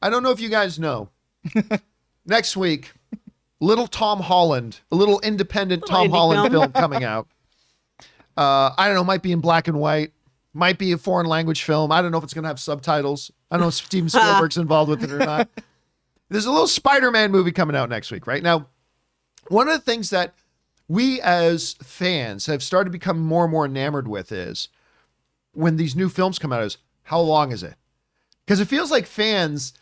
I don't know if you guys know. Next week, little Tom Holland, a little independent Tom Holland film coming out. I don't know, might be in black and white, might be a foreign language film. I don't know if it's going to have subtitles. I don't know if Steven Spielberg's involved with it or not. There's a little Spider-Man movie coming out next week, right? Now, one of the things that we as fans have started to become more and more enamored with is when these new films come out is how long is it? Because it feels like fans,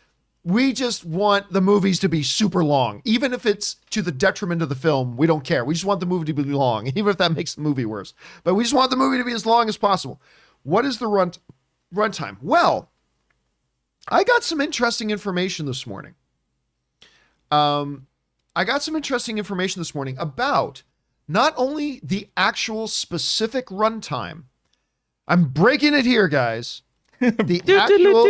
we just want the movies to be super long. Even if it's to the detriment of the film, we don't care. We just want the movie to be long, even if that makes the movie worse. But we just want the movie to be as long as possible. What is the runtime? Well, I got some interesting information this morning. About not only the actual specific runtime. I'm breaking it here, guys. The actual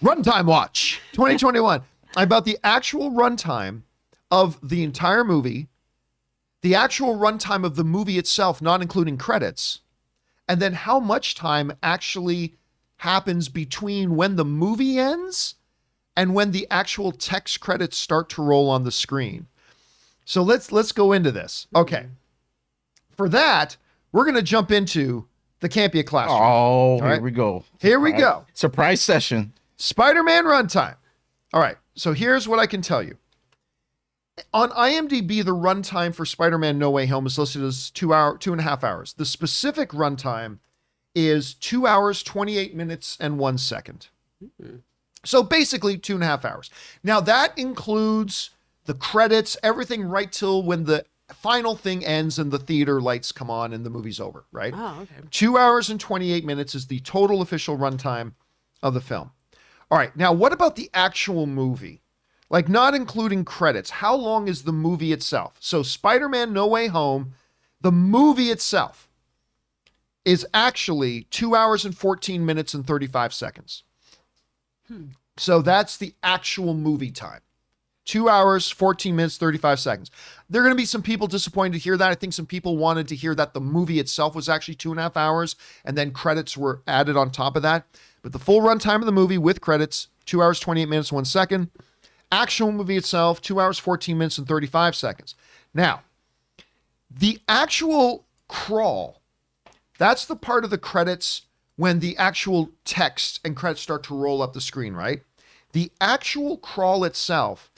Runtime Watch 2021. About the actual runtime of the entire movie, the actual runtime of the movie itself, not including credits, and then how much time actually happens between when the movie ends and when the actual text credits start to roll on the screen. So let's go into this. Okay. For that, we're going to jump into the Campea Classroom. Oh, here we go. Here we go. Surprise session. Spider-Man runtime. All right. So here's what I can tell you. On IMDb, the runtime for Spider-Man No Way Home is listed as 2.5 hours. The specific runtime is 2 hours, 28 minutes, and 1 second. Mm-hmm. So basically 2.5 hours. Now that includes the credits, everything right till when the final thing ends and the theater lights come on and the movie's over, right? Oh, okay. 2 hours and 28 minutes is the total official runtime of the film. All right. Now, what about the actual movie? Like not including credits. How long is the movie itself? So Spider-Man No Way Home, the movie itself is actually 2 hours and 14 minutes and 35 seconds. So that's the actual movie time. 2 hours, 14 minutes, 35 seconds. There are going to be some people disappointed to hear that. I think some people wanted to hear that the movie itself was actually 2.5 hours and then credits were added on top of that. But the full runtime of the movie with credits, 2 hours, 28 minutes, 1 second. Actual movie itself, 2 hours, 14 minutes, and 35 seconds. Now, the actual crawl, that's the part of the credits when the actual text and credits start to roll up the screen, right? The actual crawl itself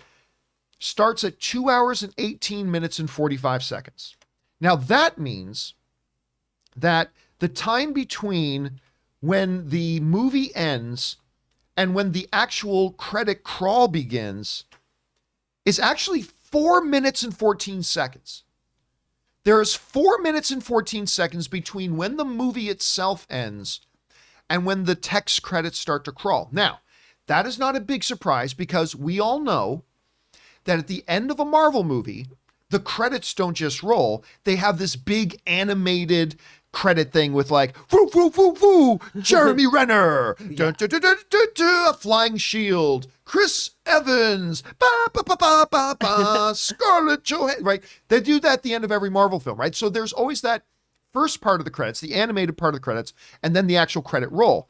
starts at 2 hours and 18 minutes and 45 seconds. Now that means that the time between when the movie ends and when the actual credit crawl begins is actually 4 minutes and 14 seconds. There is 4 minutes and 14 seconds between when the movie itself ends and when the text credits start to crawl. Now, that is not a big surprise because we all know that at the end of a Marvel movie, the credits don't just roll. They have this big animated credit thing with like, woo, woo, woo, woo, Jeremy Renner, dun, dun, dun, dun, dun, dun, a flying shield, Chris Evans, ba, ba, ba, ba, ba, ba, Scarlett Johansson, right? They do that at the end of every Marvel film, right? So there's always that first part of the credits, the animated part of the credits, and then the actual credit roll.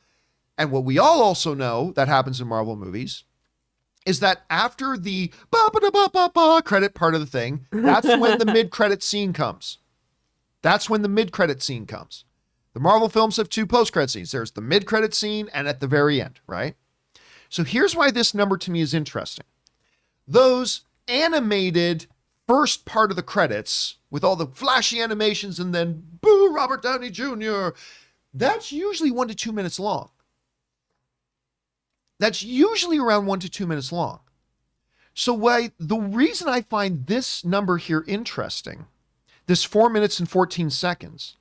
And what we all also know that happens in Marvel movies is that after the ba ba ba ba ba credit part of the thing, that's when the mid-credit scene comes. That's when the mid-credit scene comes. The Marvel films have two post-credit scenes. There's the mid-credit scene and at the very end, right? So here's why this number to me is interesting. Those animated first part of the credits with all the flashy animations and then boo, Robert Downey Jr., that's usually 1 to 2 minutes long. That's usually around 1 to 2 minutes long. So the reason I find this number here interesting, this 4 minutes and 14 seconds,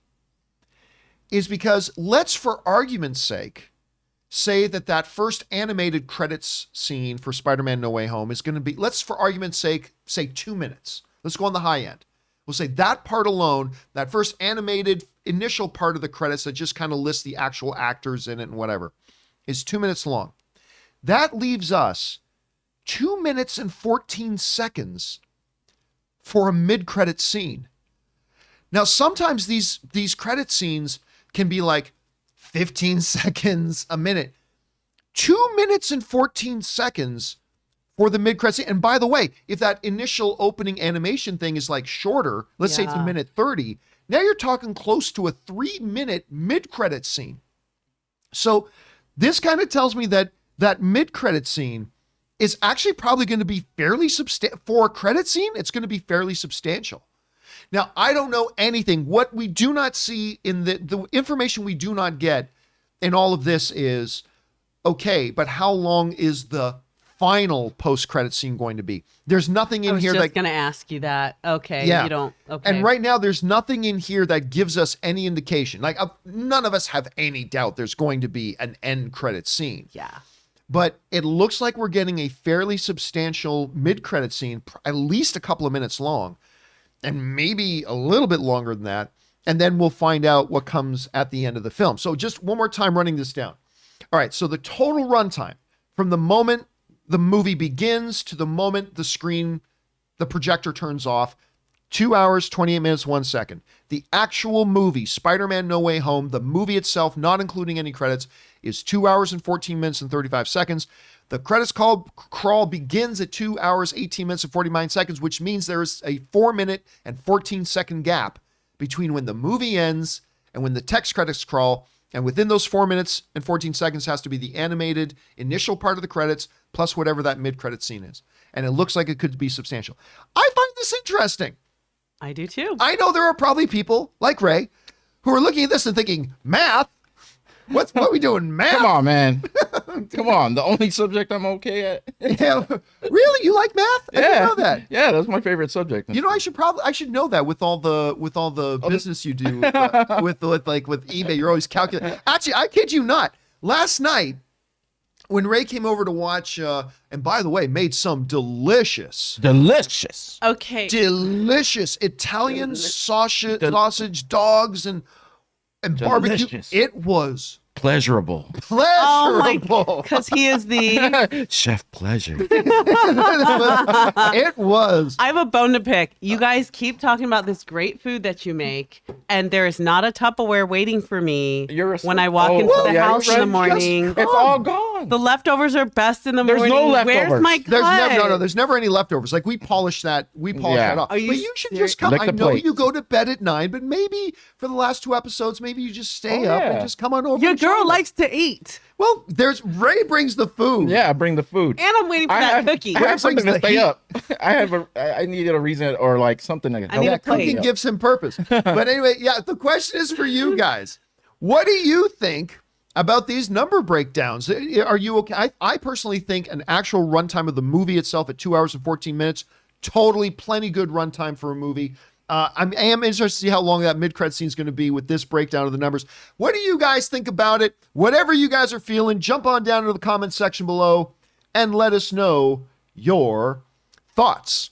is because let's, for argument's sake, say that first animated credits scene for Spider-Man No Way Home is going to be, let's, for argument's sake, say 2 minutes. Let's go on the high end. We'll say that part alone, that first animated initial part of the credits that just kind of lists the actual actors in it and whatever, is 2 minutes long. That leaves us 2 minutes and 14 seconds for a mid-credit scene. Now, sometimes these credit scenes can be like 15 seconds, a minute. 2 minutes and 14 seconds for the mid-credit scene. And by the way, if that initial opening animation thing is like shorter, let's say it's a minute 30, now you're talking close to a 3-minute mid-credit scene. So this kind of tells me that that mid-credit scene is actually probably going to be fairly substantial. For a credit scene, it's going to be fairly substantial. Now, I don't know anything. What we do not see in the information we do not get in all of this is, okay, but how long is the final post-credit scene going to be? There's nothing in here I was just going to ask you that. Okay. Yeah. You don't. Okay. And right now, there's nothing in here that gives us any indication. Like, none of us have any doubt there's going to be an end credit scene. Yeah. But it looks like we're getting a fairly substantial mid-credit scene, at least a couple of minutes long, and maybe a little bit longer than that. And then we'll find out what comes at the end of the film. So just one more time running this down. All right, so the total runtime from the moment the movie begins to the moment the projector turns off, 2 hours, 28 minutes, 1 second. The actual movie, Spider-Man No Way Home, the movie itself, not including any credits, is 2 hours and 14 minutes and 35 seconds. The credits crawl begins at 2 hours, 18 minutes and 49 seconds, which means there's a 4-minute and 14-second gap between when the movie ends and when the text credits crawl. And within those 4 minutes and 14 seconds has to be the animated initial part of the credits plus whatever that mid-credit scene is. And it looks like it could be substantial. I find this interesting. I do too. I know there are probably people like Ray who are looking at this and thinking, math? What are we doing, math? Come on, man. Come on. The only subject I'm okay at. Yeah. Really? You like math? I didn't know that. Yeah, that's my favorite subject. You know, I should know that with all the business you do with eBay. You're always calculating. Actually, I kid you not. Last night, when Ray came over to watch, and by the way, made some delicious Okay. Italian sausage dogs and barbecue. Delicious. It was pleasurable. Oh my, because he is the Chef Pleasure. It was. I have a bone to pick. You guys keep talking about this great food that you make, and there is not a Tupperware waiting for me when I walk into the house in the morning. It's all gone. The leftovers are best in the There's morning. no leftovers. Where's my cut? There's never any leftovers. Like we polish that off. Are you But you should serious? just come. Lick I the know plate. you go to bed at 9, but maybe for the last 2 episodes, maybe you just stay up and yeah. just come on over. Your and girl join us. likes to eat, Well, Ray brings the food. Yeah, I bring the food. and I'm waiting for that cookie. I have something brings to the stay heat. up. I needed a reason or like something like I need Yeah, a plate. cooking gives him purpose. But anyway, yeah, the question is for you guys. What do you think about these number breakdowns? Are you okay? I personally think an actual runtime of the movie itself at 2 hours and 14 minutes, totally plenty good runtime for a movie. I am interested to see how long that mid-credit scene is going to be with this breakdown of the numbers. What do you guys think about it? Whatever you guys are feeling, jump on down to the comment section below and let us know your thoughts.